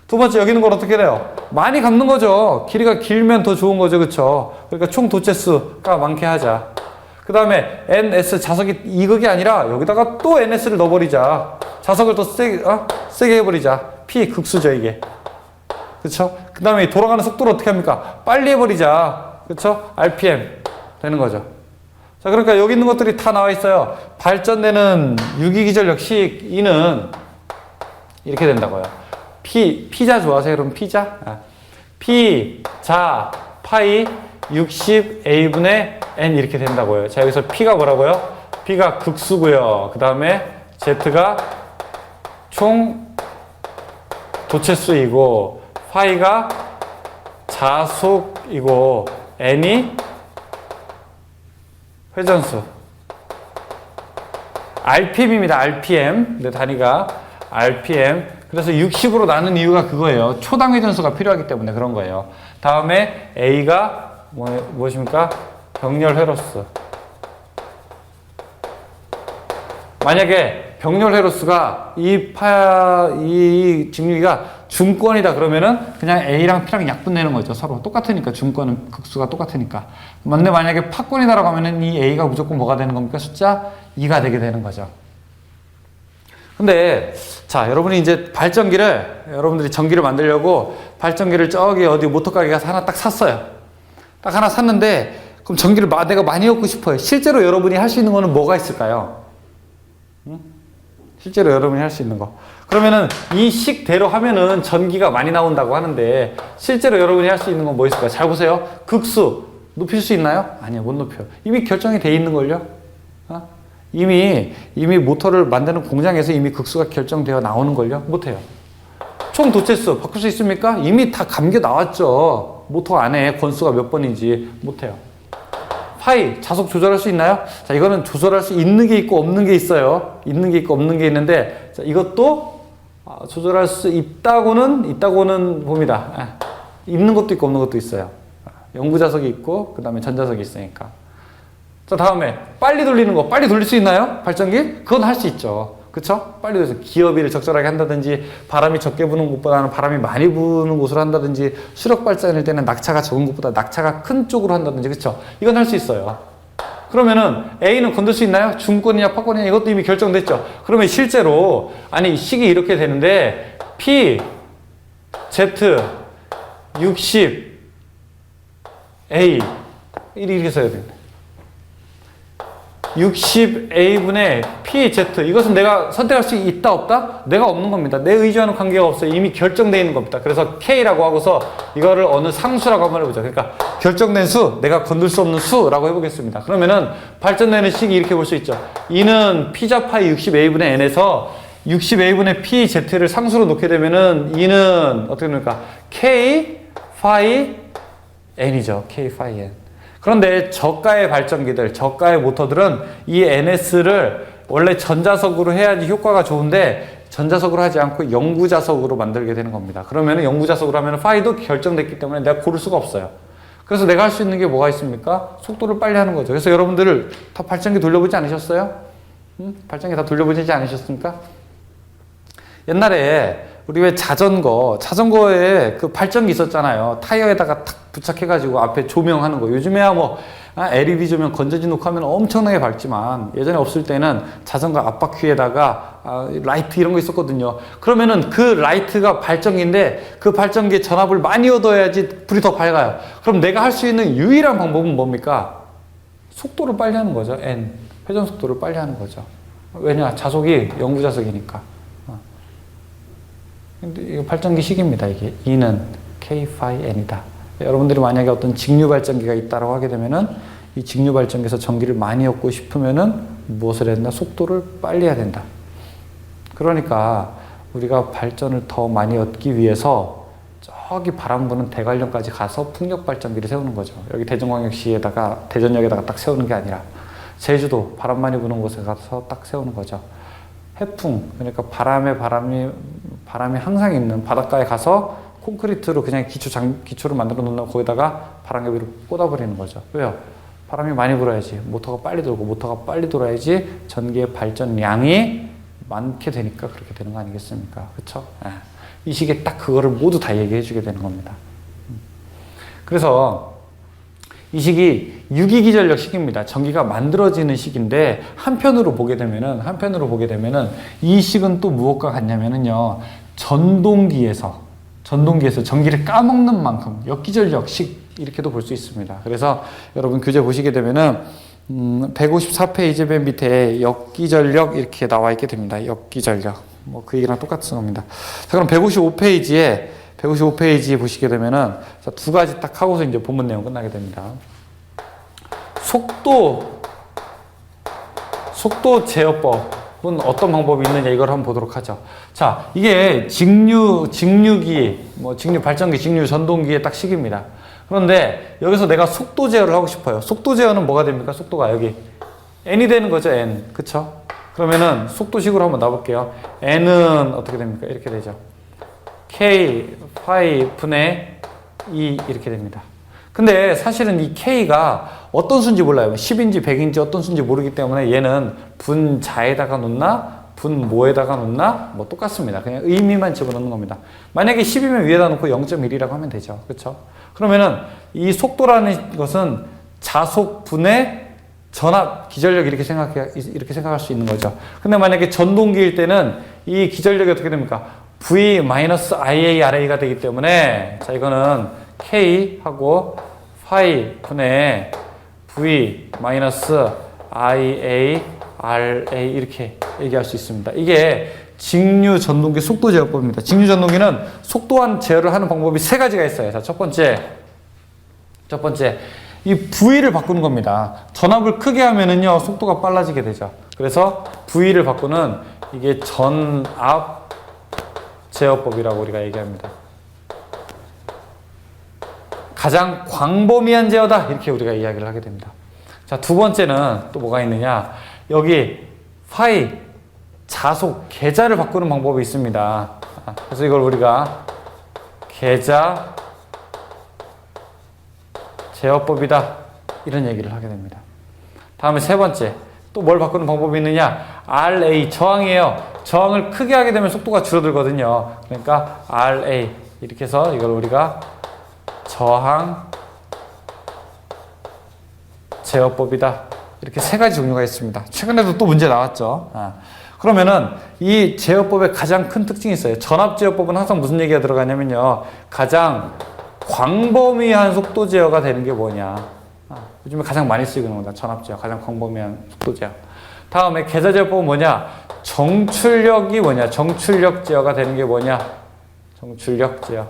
두 번째, 여기 있는 걸 어떻게 해요? 많이 감는 거죠. 길이가 길면 더 좋은 거죠, 그쵸? 그러니까 총 도체 수가 많게 하자. 그 다음에 NS 자석이 2극이 아니라 여기다가 또 NS를 넣어버리자. 자석을 더 세게 해버리자. P 극수죠, 이게. 그쵸? 그 다음에 돌아가는 속도를 어떻게 합니까? 빨리 해버리자. 그쵸? RPM 되는 거죠. 자, 그러니까 여기 있는 것들이 다 나와 있어요. 발전되는 유기기전력 C는 이렇게 된다고요. 피자 좋아하세요? 그럼 피자? 피자 파이 60A분의 N 이렇게 된다고요. 자, 여기서 P가 뭐라고요? P가 극수고요. 그 다음에 Z가 총 도체수이고 파이가 자속이고 N이 회전수. RPM입니다. RPM. 근데 단위가 RPM. 그래서 60으로 나눈 이유가 그거예요. 초당 회전수가 필요하기 때문에 그런 거예요. 다음에 A가 무엇입니까? 병렬 회로수. 만약에 병렬 회로수가 이 직류기가 중권이다 그러면은 그냥 A랑 P랑 약분되는 거죠. 서로 똑같으니까 중권은 극수가 똑같으니까. 근데 만약에 파권이다라고 하면은 이 A가 무조건 뭐가 되는 겁니까? 숫자 2가 되게 되는 거죠. 근데 자, 여러분이 이제 여러분들이 전기를 만들려고 발전기를 저기 어디 모터가게 가서 하나 딱 샀어요. 딱 하나 샀는데 그럼 전기를 내가 많이 얻고 싶어요. 실제로 여러분이 할 수 있는 거는 뭐가 있을까요? 실제로 여러분이 할 수 있는 거. 그러면은 이 식대로 하면은 전기가 많이 나온다고 하는데 실제로 여러분이 할 수 있는 건 뭐 있을까요? 잘 보세요. 극수 높일 수 있나요? 아니요, 못 높여요. 이미 결정이 돼 있는 걸요. 이미 모터를 만드는 공장에서 이미 극수가 결정되어 나오는 걸요. 못해요. 총 도체수 바꿀 수 있습니까? 이미 다 감겨 나왔죠. 모터 안에 권수가 몇 번인지. 못해요. 파이 자속 조절할 수 있나요? 자, 이거는 조절할 수 있는 게 있고 없는 게 있어요. 있는 게 있고 없는 게 있는데, 자, 이것도 조절할 수 있다고는 봅니다. 있는 것도 있고 없는 것도 있어요. 영구 자석이 있고 그 다음에 전자석이 있으니까. 자, 다음에 빨리 돌리는 거. 빨리 돌릴 수 있나요? 발전기? 그건 할 수 있죠. 그쵸? 빨리 돌려서 기어비를 적절하게 한다든지, 바람이 적게 부는 곳보다는 바람이 많이 부는 곳으로 한다든지, 수력 발전일 때는 낙차가 적은 곳보다 낙차가 큰 쪽으로 한다든지. 그쵸? 이건 할 수 있어요. 그러면은 A는 건들 수 있나요? 중권이냐 파권이냐 이것도 이미 결정됐죠. 그러면 실제로 식이 이렇게 되는데 P, Z, 60, A 이렇게 써야 됩니다. 60A분의 PZ. 이것은 내가 선택할 수 있다 없다? 내가 없는 겁니다. 내 의지와는 관계가 없어요. 이미 결정되어 있는 겁니다. 그래서 K라고 하고서 이거를 어느 상수라고 한번 해보죠. 그러니까 결정된 수, 내가 건들 수 없는 수라고 해보겠습니다. 그러면은 발전되는 식이 이렇게 볼 수 있죠. 이는 피자 파이 60A분의 N에서 60A분의 PZ를 상수로 놓게 되면은 이는 어떻게 됩니까? K 파이 N이죠. K 파이 N. 그런데 저가의 발전기들, 저가의 모터들은 이 NS를 원래 전자석으로 해야지 효과가 좋은데 전자석으로 하지 않고 영구자석으로 만들게 되는 겁니다. 그러면 영구자석으로 하면 파이도 결정됐기 때문에 내가 고를 수가 없어요. 그래서 내가 할 수 있는 게 뭐가 있습니까? 속도를 빨리 하는 거죠. 그래서 여러분들 다 발전기 돌려보지 않으셨어요? 발전기 다 돌려보지 않으셨습니까? 옛날에 우리 왜 자전거에 그 발전기 있었잖아요. 타이어에다가 탁 부착해가지고 앞에 조명하는 거. 요즘에야 LED 조명 건전지 놓고 하면 엄청나게 밝지만 예전에 없을 때는 자전거 앞바퀴에다가 라이트 이런 거 있었거든요. 그러면은 그 라이트가 발전기인데 그 발전기에 전압을 많이 얻어야지 불이 더 밝아요. 그럼 내가 할 수 있는 유일한 방법은 뭡니까? 속도를 빨리 하는 거죠. N. 회전 속도를 빨리 하는 거죠. 왜냐? 자속이 영구자석이니까. 근데 이거 발전기 식입니다. 이게 E는 K, phi, N이다. 여러분들이 만약에 어떤 직류 발전기가 있다고 하게 되면은 이 직류 발전기에서 전기를 많이 얻고 싶으면은 무엇을 해야 된다? 속도를 빨리 해야 된다. 그러니까 우리가 발전을 더 많이 얻기 위해서 저기 바람 부는 대관령까지 가서 풍력 발전기를 세우는 거죠. 여기 대전광역시에다가 대전역에다가 딱 세우는 게 아니라 제주도 바람 많이 부는 곳에 가서 딱 세우는 거죠. 해풍, 그러니까 바람이 항상 있는 바닷가에 가서 콘크리트로 그냥 기초를 만들어 놓는 거기다가 바람개비를 꽂아버리는 거죠. 왜요? 바람이 많이 불어야지 모터가 빨리 돌고, 모터가 빨리 돌아야지 전기의 발전량이 많게 되니까 그렇게 되는 거 아니겠습니까? 그렇죠? 이 시기에 딱 그거를 모두 다 얘기해 주게 되는 겁니다. 그래서 이 시기 유기기전력 시기입니다. 전기가 만들어지는 시기인데 한편으로 보게 되면은 이 시기는 또 무엇과 같냐면은요, 전동기에서 전기를 까먹는 만큼 역기전력식 이렇게도 볼 수 있습니다. 그래서 여러분 교재 보시게 되면은 154페이지 맨 밑에 역기전력 이렇게 나와 있게 됩니다. 역기전력. 뭐 그 얘기랑 똑같은 겁니다. 자, 그럼 155페이지에 보시게 되면은 자, 두 가지 딱 하고서 이제 본문 내용 끝나게 됩니다. 속도 제어법은 어떤 방법이 있느냐 이걸 한번 보도록 하죠. 자, 이게 직류기, 직류 발전기, 직류 전동기의 딱 식입니다. 그런데 여기서 내가 속도 제어를 하고 싶어요. 속도 제어는 뭐가 됩니까? 속도가 여기 n이 되는 거죠, n. 그쵸? 그러면은 속도식으로 한번 놔볼게요. n은 어떻게 됩니까? 이렇게 되죠. k, phi 분의 e 이렇게 됩니다. 근데 사실은 이 k가 어떤 수인지 몰라요. 10인지 100인지 어떤 수인지 모르기 때문에 얘는 분자에다가 놓나 분모에다가 놓나 뭐 똑같습니다. 그냥 의미만 집어넣는 겁니다. 만약에 10이면 위에다 놓고 0.1이라고 하면 되죠. 그렇죠? 그러면은 이 속도라는 것은 자속 분의 전압 기전력 이렇게 생각할 수 있는 거죠. 근데 만약에 전동기일 때는 이 기전력이 어떻게 됩니까? V-IARA가 되기 때문에 자, 이거는 K 하고 phi 분의 V-IARA 이렇게 얘기할 수 있습니다. 이게 직류 전동기 속도 제어법입니다. 직류 전동기는 속도한 제어를 하는 방법이 세 가지가 있어요. 자, 첫 번째 이 V를 바꾸는 겁니다. 전압을 크게 하면은요 속도가 빨라지게 되죠. 그래서 V를 바꾸는 이게 전압 제어법이라고 우리가 얘기합니다. 가장 광범위한 제어다 이렇게 우리가 이야기를 하게 됩니다. 자, 두 번째는 또 뭐가 있느냐, 여기 phi 자속 계자를 바꾸는 방법이 있습니다. 그래서 이걸 우리가 계자 제어법이다 이런 얘기를 하게 됩니다. 다음에 세 번째 또 뭘 바꾸는 방법이 있느냐, RA 저항이에요. 저항을 크게 하게 되면 속도가 줄어들거든요. 그러니까 RA 이렇게 해서 이걸 우리가 저항 제어법이다 이렇게 세 가지 종류가 있습니다. 최근에도 또 문제 나왔죠. 그러면은 이 제어법의 가장 큰 특징이 있어요. 전압 제어법은 항상 무슨 얘기가 들어가냐면요, 가장 광범위한 속도 제어가 되는 게 뭐냐. 요즘에 가장 많이 쓰이는 겁니다. 전압 제어, 가장 광범위한 속도 제어. 다음에 계자 제어법은 뭐냐? 정출력이 뭐냐? 정출력 제어가 되는 게 뭐냐? 정출력 제어.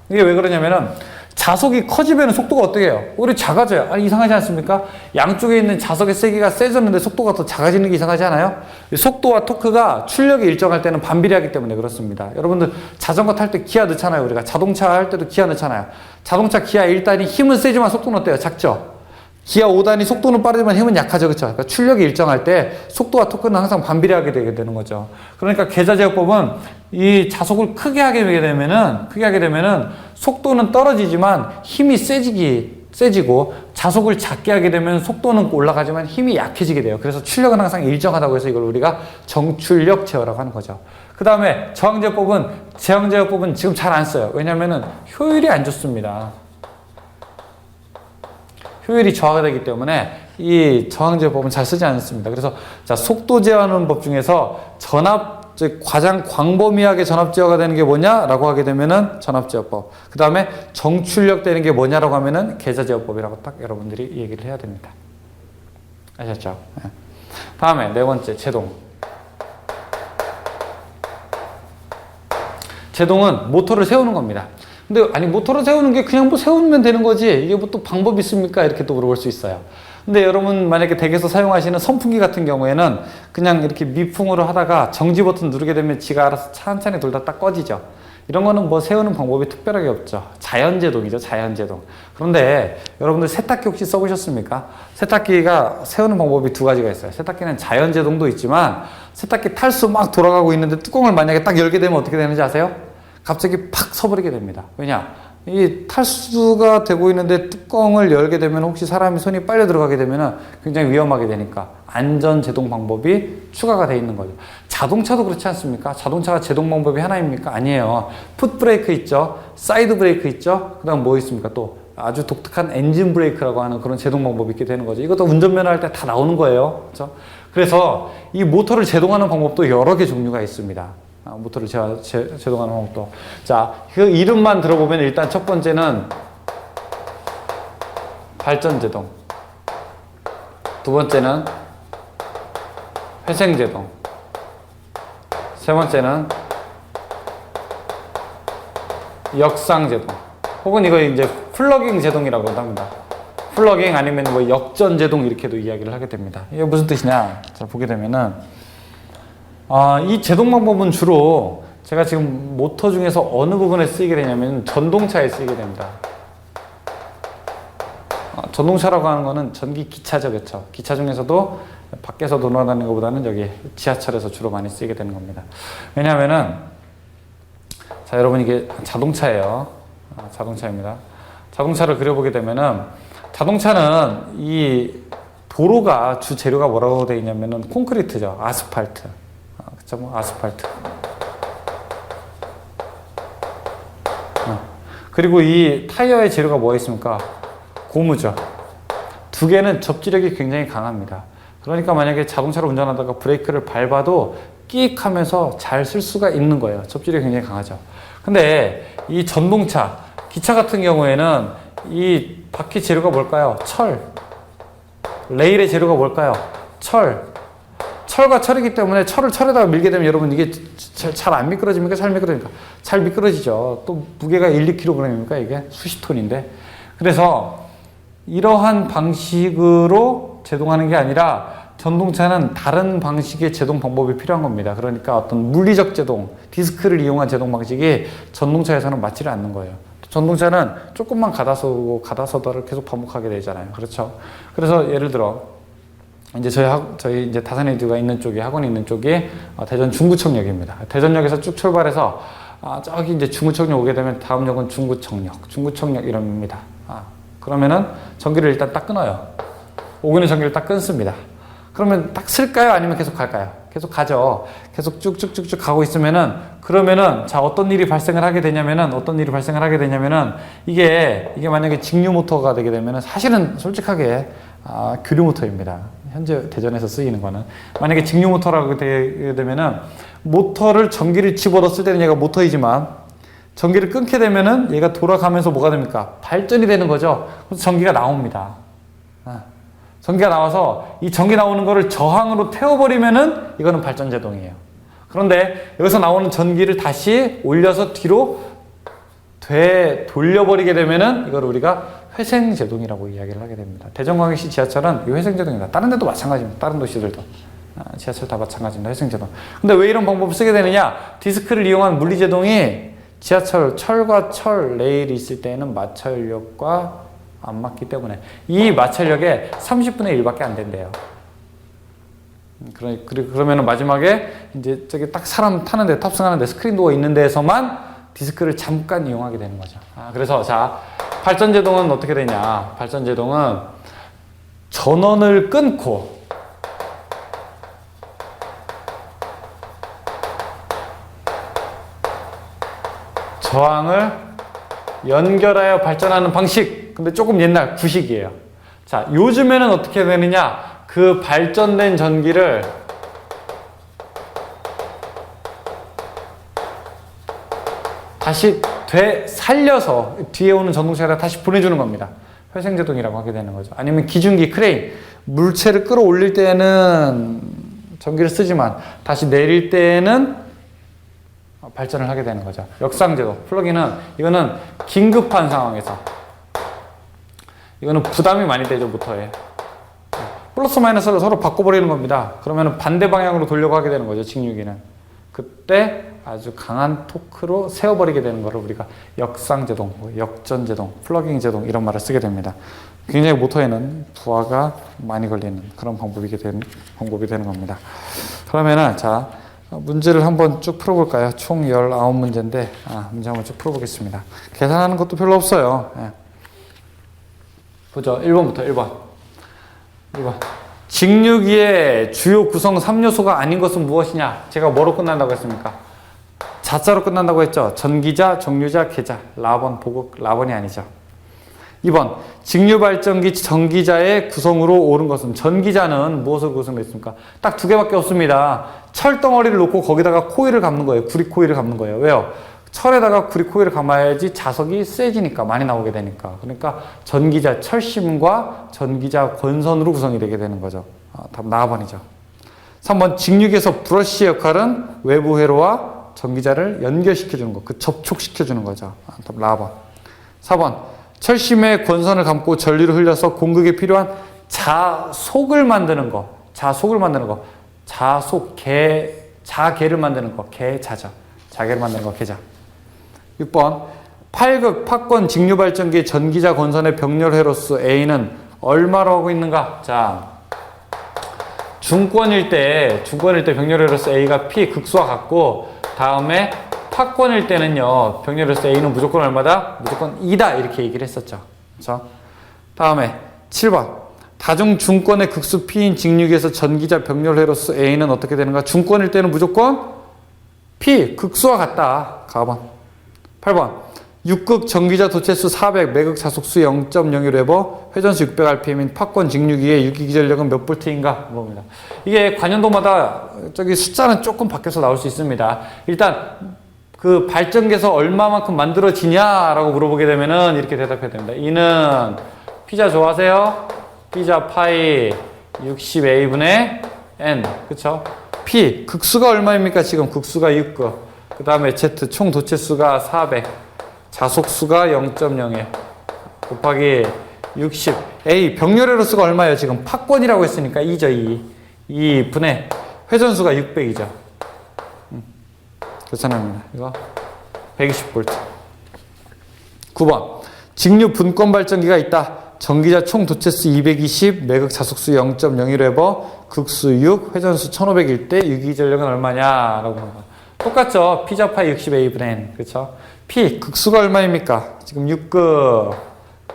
이게 왜 그러냐면은 자속이 커지면 속도가 어떻게 해요? 오히려 작아져요. 아니, 이상하지 않습니까? 양쪽에 있는 자석의 세기가 세졌는데 속도가 더 작아지는 게 이상하지 않아요? 속도와 토크가 출력이 일정할 때는 반비례하기 때문에 그렇습니다. 여러분들 자전거 탈 때 기아 넣잖아요. 우리가 자동차 할 때도 기아 넣잖아요. 자동차 기아 1단이 힘은 세지만 속도는 어때요? 작죠? 기아 5단이 속도는 빠르지만 힘은 약하죠. 그렇죠? 그러니까 출력이 일정할 때 속도와 토크는 항상 반비례하게 되게 되는 거죠. 그러니까 계자제어법은 이 자속을 크게 하게 되면은 속도는 떨어지지만 힘이 세지고 자속을 작게 하게 되면 속도는 올라가지만 힘이 약해지게 돼요. 그래서 출력은 항상 일정하다고 해서 이걸 우리가 정출력 제어라고 하는 거죠. 그 다음에 저항제어법은 지금 잘 안 써요. 왜냐면은 효율이 안 좋습니다. 효율이 저하가 되기 때문에 이 저항제어법은 잘 쓰지 않습니다. 그래서 자, 속도 제어하는 법 중에서 즉 가장 광범위하게 전압 제어가 되는 게 뭐냐라고 하게 되면은 전압 제어법. 그 다음에 정출력 되는 게 뭐냐라고 하면은 계자 제어법이라고 딱 여러분들이 얘기를 해야 됩니다. 아셨죠? 네. 다음에 네 번째, 제동. 제동은 모터를 세우는 겁니다. 근데 아니 모터를 세우는 게 그냥 뭐 세우면 되는 거지 이게 뭐 또 방법이 있습니까? 이렇게 또 물어볼 수 있어요. 근데 여러분 만약에 댁에서 사용하시는 선풍기 같은 경우에는 그냥 이렇게 미풍으로 하다가 정지 버튼 누르게 되면 지가 알아서 찬찬히 돌다 딱 꺼지죠. 이런 거는 뭐 세우는 방법이 특별하게 없죠. 자연제동이죠, 자연제동. 그런데 여러분들 세탁기 혹시 써보셨습니까? 세탁기가 세우는 방법이 두 가지가 있어요. 세탁기는 자연제동도 있지만 세탁기 탈수 막 돌아가고 있는데 뚜껑을 만약에 딱 열게 되면 어떻게 되는지 아세요? 갑자기 팍 서버리게 됩니다. 왜냐? 이 탈수가 되고 있는데 뚜껑을 열게 되면 혹시 사람이 손이 빨려 들어가게 되면 굉장히 위험하게 되니까 안전 제동 방법이 추가가 되어 있는 거죠. 자동차도 그렇지 않습니까? 자동차가 제동 방법이 하나입니까? 아니에요. 풋브레이크 있죠. 사이드 브레이크 있죠. 그 다음 뭐 있습니까? 또 아주 독특한 엔진 브레이크라고 하는 그런 제동 방법이 있게 되는 거죠. 이것도 운전면허 할 때 다 나오는 거예요. 그렇죠? 그래서 이 모터를 제동하는 방법도 여러 개 종류가 있습니다. 모터를 제동하는 방법도. 자, 그 이름만 들어보면 일단 첫 번째는 발전제동, 두 번째는 회생제동, 세 번째는 역상제동, 혹은 이거 이제 플러깅 제동이라고 합니다. 플러깅 아니면 뭐 역전제동 이렇게도 이야기를 하게 됩니다. 이게 무슨 뜻이냐? 자, 보게 되면은 이 제동 방법은 주로 제가 지금 모터 중에서 어느 부분에 쓰이게 되냐면 전동차에 쓰이게 됩니다. 전동차라고 하는 거는 전기 기차죠, 그렇죠? 기차 중에서도 밖에서 돌아다니는 것보다는 여기 지하철에서 주로 많이 쓰이게 되는 겁니다. 왜냐하면은 자, 여러분 이게 자동차예요. 자동차입니다. 자동차를 그려보게 되면은 자동차는 이 도로가 주 재료가 뭐라고 되어 있냐면은 콘크리트죠, 아스팔트. 그쵸, 뭐 아스팔트. 그리고 이 타이어의 재료가 뭐가 있습니까? 고무죠. 두 개는 접지력이 굉장히 강합니다. 그러니까 만약에 자동차를 운전하다가 브레이크를 밟아도 끼익 하면서 잘 쓸 수가 있는 거예요. 접지력이 굉장히 강하죠. 근데 이 전동차, 기차 같은 경우에는 이 바퀴 재료가 뭘까요? 철. 레일의 재료가 뭘까요? 철. 철과 철이기 때문에 철을 철에다가 밀게 되면 여러분 이게 잘 안 미끄러집니까? 잘 미끄러집니까? 잘 미끄러지죠. 또 무게가 1, 2kg입니까? 이게 수십 톤인데. 그래서 이러한 방식으로 제동하는 게 아니라 전동차는 다른 방식의 제동 방법이 필요한 겁니다. 그러니까 어떤 물리적 제동, 디스크를 이용한 제동 방식이 전동차에서는 맞지를 않는 거예요. 전동차는 조금만 가다서고 가다서다를 계속 반복하게 되잖아요. 그렇죠? 그래서 예를 들어 이제 저희 이제 다산에듀가 있는 쪽이 학원이 있는 쪽이 대전 중구청역입니다. 대전역에서 쭉 출발해서 저기 이제 중구청역 오게 되면 다음 역은 중구청역 이럽니다. 그러면은 전기를 일단 딱 끊어요. 오고 있는 전기를 딱 끊습니다. 그러면 딱 쓸까요? 아니면 계속 갈까요? 계속 가죠. 계속 쭉쭉쭉쭉 가고 있으면은 그러면은 자 어떤 일이 발생을 하게 되냐면은 이게 만약에 직류 모터가 되게 되면은 사실은 솔직하게 교류 모터입니다. 현재 대전에서 쓰이는 거는 만약에 직류 모터라고 되게 되면은 모터를 전기를 집어넣었을 때는 얘가 모터이지만 전기를 끊게 되면은 얘가 돌아가면서 뭐가 됩니까? 발전이 되는 거죠. 그래서 전기가 나옵니다. 전기가 나와서 이 전기 나오는 거를 저항으로 태워버리면은 이거는 발전제동이에요. 그런데 여기서 나오는 전기를 다시 올려서 뒤로 돌려버리게 되면은 이걸 우리가 회생제동이라고 이야기를 하게 됩니다. 대전광역시 지하철은 이 회생제동입니다. 다른 데도 마찬가지입니다. 다른 도시들도. 지하철 다 마찬가지입니다. 회생제동. 근데 왜 이런 방법을 쓰게 되느냐? 디스크를 이용한 물리제동이 지하철, 철과 철 레일이 있을 때에는 마찰력과 안 맞기 때문에 이 마찰력에 30분의 1밖에 안 된대요. 그러면은 마지막에 이제 저기 딱 사람 타는데 탑승하는데 스크린 도어 있는 데에서만 디스크를 잠깐 이용하게 되는 거죠. 그래서 자 발전제동은 어떻게 되냐? 발전제동은 전원을 끊고 저항을 연결하여 발전하는 방식. 근데 조금 옛날 구식이에요. 자, 요즘에는 어떻게 되느냐? 그 발전된 전기를 다시 되살려서 뒤에 오는 전동차에다 다시 보내주는 겁니다. 회생제동이라고 하게 되는 거죠. 아니면 기중기 크레인. 물체를 끌어올릴 때는 전기를 쓰지만 다시 내릴 때는 발전을 하게 되는 거죠. 역상제동. 플러그인은 이거는 긴급한 상황에서 이거는 부담이 많이 되죠, 모터에. 플러스 마이너스를 서로 바꿔버리는 겁니다. 그러면 반대 방향으로 돌려고 하게 되는 거죠, 직류기는. 그때 아주 강한 토크로 세워버리게 되는 거를 우리가 역상제동, 역전제동, 플러깅 제동 이런 말을 쓰게 됩니다. 굉장히 모터에는 부하가 많이 걸리는 그런 방법이 되는 겁니다. 그러면은 자, 문제를 한번 쭉 풀어볼까요? 총 19문제인데 문제 한번 쭉 풀어보겠습니다. 계산하는 것도 별로 없어요. 예. 보죠. 1번부터 1번. 직류기의 주요 구성 3요소가 아닌 것은 무엇이냐? 제가 뭐로 끝난다고 했습니까? 자자로 끝난다고 했죠. 전기자, 정류자, 계자. 라번, 보고 라번이 아니죠. 2번. 직류발전기 전기자의 구성으로 옳은 것은 전기자는 무엇을 구성했습니까? 딱 두 개밖에 없습니다. 철덩어리를 놓고 거기다가 코일을 감는 거예요. 구리 코일을 감는 거예요. 왜요? 철에다가 구리 코일을 감아야지 자석이 세지니까 많이 나오게 되니까. 그러니까 전기자 철심과 전기자 권선으로 구성이 되게 되는 거죠. 답 나번이죠. 3번. 직류기에서 브러쉬 역할은 외부 회로와 전기자를 연결시켜주는 거, 그 접촉시켜주는 거죠. 답 나번. 4번. 철심에 권선을 감고 전류를 흘려서 공극에 필요한 자속을 만드는 거. 자계를 만드는 거. 계자죠. 자계를 만드는 거. 계자. 6번. 8극 팝권 직류발전기의 전기자 권선의 병렬 회로수 A는 얼마로 하고 있는가? 자, 중권일 때 병렬 회로수 A가 P 극수와 같고, 다음에 팝권일 때는요, 병렬 회로수 A는 무조건 얼마다? 무조건 2다. 이렇게 얘기를 했었죠. 그렇죠? 다음에 7번. 다중 중권의 극수 P인 직류기에서 전기자 병렬 회로수 A는 어떻게 되는가? 중권일 때는 무조건 P 극수와 같다. 가번. 8번. 6극 전기자 도체수 400, 매극 자속수 0.01웨버, 회전수 600rpm인 팝권 직류기의 유기기전력은 몇 볼트인가? 물어봅니다. 이게 관연도마다 저기 숫자는 조금 바뀌어서 나올 수 있습니다. 일단 그 발전기에서 얼마만큼 만들어지냐라고 물어보게 되면은 이렇게 대답해야 됩니다. 이는 피자 좋아하세요? 피자 파이 60a분의 n. 그쵸? P 극수가 얼마입니까? 지금 극수가 6극. 그 다음에 Z 총 도체수가 400. 자속수가 0.01 곱하기 60. A 병렬 회로수가 얼마예요? 지금 팝권이라고 했으니까 2죠. 2 분의 회전수가 600이죠. 계산합니다. 이거 120V. 9번. 직류 분권 발전기가 있다. 전기자 총 도체수 220, 매극 자속수 0.01웨버, 극수 6, 회전수 1500일 때 유기전력은 얼마냐라고 하는 거. 똑같죠. 피자파이 60A분의 N. 그쵸? P 극수가 얼마입니까? 지금 6극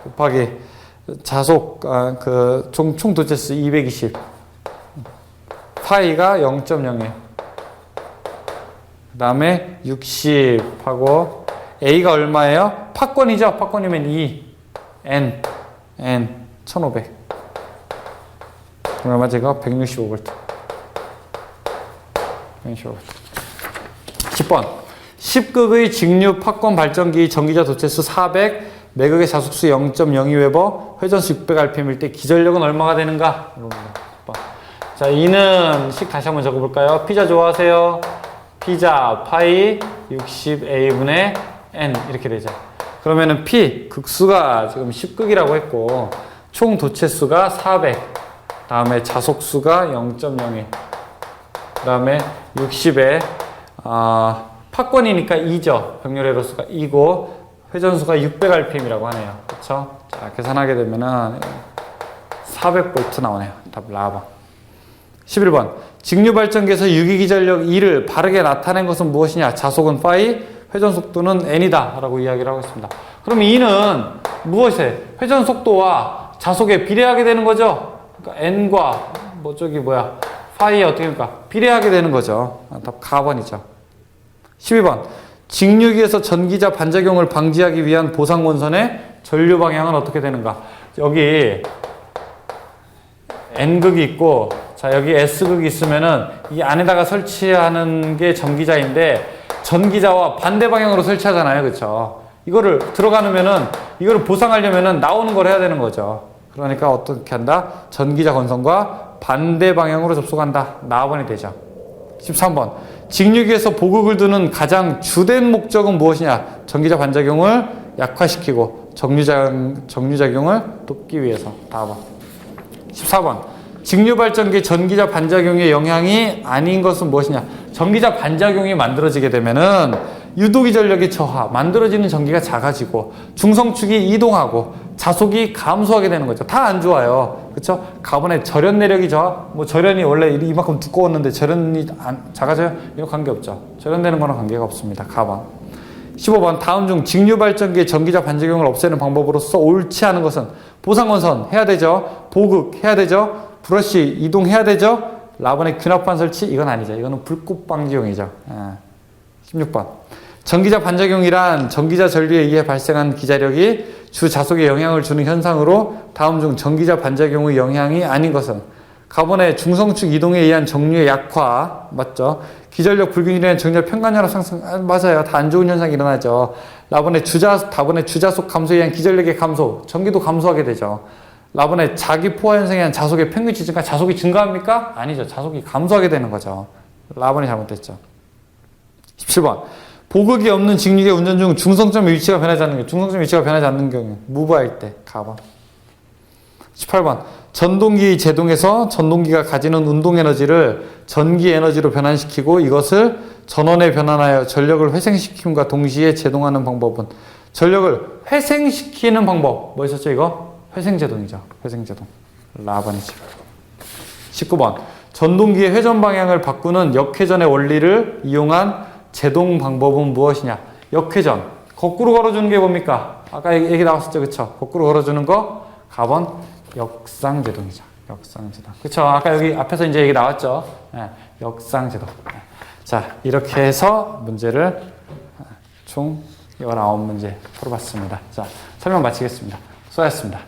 곱하기 자속 총 도체수 220. 파이가 0.01. 그 다음에 60하고 A가 얼마예요? 팝권이죠? 팝권이면 2 N 1500. 그럼 얼마 제가 165V. 165V. 10번. 10극의 직류 팝권 발전기 전기자 도체수 400, 매극의 자속수 0.02웨버, 회전수 600rpm일 때 기전력은 얼마가 되는가? 자, 이는 식 다시 한번 적어볼까요? 피자 좋아하세요? 피자 파이 60a분의 n 이렇게 되죠. 그러면은 P 극수가 지금 10극이라고 했고 총 도체수가 400, 다음에 자속수가 0.01, 그 다음에 60에 팝권이니까 2죠. 병렬 회로수가 2고 회전수가 600rpm이라고 하네요. 그렇죠? 자, 계산하게 되면은 400V 나오네요. 답 라번. 11번. 직류발전기에서 유기기전력 2를 바르게 나타낸 것은 무엇이냐? 자속은 파이, 회전속도는 n이다 라고 이야기를 하고 있습니다. 그럼 2는 무엇에? 회전속도와 자속에 비례하게 되는 거죠? 그러니까 n과 파이에 어떻게 됩니까? 비례하게 되는 거죠. 답 가번이죠. 12번. 직류기에서 전기자 반작용을 방지하기 위한 보상원선의 전류 방향은 어떻게 되는가? 여기 n극이 있고, 자, 여기 s극이 있으면은 이 안에다가 설치하는 게 전기자인데, 전기자와 반대 방향으로 설치하잖아요. 그쵸? 이거를 들어가면은, 이거를 보상하려면은 나오는 걸 해야 되는 거죠. 그러니까 어떻게 한다? 전기자 건선과 반대 방향으로 접속한다. 나번이 되죠. 13번. 직류기에서 보극을 두는 가장 주된 목적은 무엇이냐? 전기자 반작용을 약화시키고 정류작용을 돕기 위해서. 다음. 14번. 직류발전기 전기자 반작용의 영향이 아닌 것은 무엇이냐? 전기자 반작용이 만들어지게 되면은 유도기 전력의 저하, 만들어지는 전기가 작아지고 중성축이 이동하고 자속이 감소하게 되는 거죠. 다 안 좋아요. 그렇죠? 가번의 절연 내력이 저하, 뭐 절연이 원래 이만큼 두꺼웠는데 절연이 작아져요? 이거 관계없죠. 절연되는 거랑 관계가 없습니다. 가번. 15번. 다음 중 직류발전기의 전기자 반작용을 없애는 방법으로서 옳지 않은 것은 보상건선 해야 되죠. 보극 해야 되죠. 브러쉬 이동해야 되죠. 라번의 균합판 설치 이건 아니죠. 이거는 불꽃 방지용이죠. 16번. 전기자 반작용이란 전기자 전류에 의해 발생한 기자력이 주 자속에 영향을 주는 현상으로 다음 중 전기자 반작용의 영향이 아닌 것은 가번의 중성축 이동에 의한 정류의 약화 맞죠? 기전력 불균형에 의한 정렬 편간연합 상승 맞아요. 다 안 좋은 현상이 일어나죠. 다번에 주자속 감소에 의한 기전력의 감소 전기도 감소하게 되죠. 라번의 자기 포화 현상에 의한 자속의 평균치 증가 자속이 증가합니까? 아니죠. 자속이 감소하게 되는 거죠. 라번이 잘못됐죠. 17번. 보극이 없는 직류기의 운전 중 중성점의 위치가 변하지 않는 경우 중성점 위치가 변하지 않는 경우 무브할 때 가번. 18번. 전동기 제동에서 전동기가 가지는 운동에너지를 전기에너지로 변환시키고 이것을 전원에 변환하여 전력을 회생시킴과 동시에 제동하는 방법은 전력을 회생시키는 방법 뭐였었죠 이거? 회생제동이죠. 회생제동. 라번이죠. 19번. 전동기의 회전 방향을 바꾸는 역회전의 원리를 이용한 제동 방법은 무엇이냐? 역회전. 거꾸로 걸어주는 게 뭡니까? 아까 얘기 나왔었죠. 그쵸? 거꾸로 걸어주는 거 가번 역상제동이죠. 역상제동. 그쵸? 아까 여기 앞에서 이제 얘기 나왔죠. 네, 역상제동. 자, 이렇게 해서 문제를 총 19문제 풀어봤습니다. 자, 설명 마치겠습니다. 수고하셨습니다.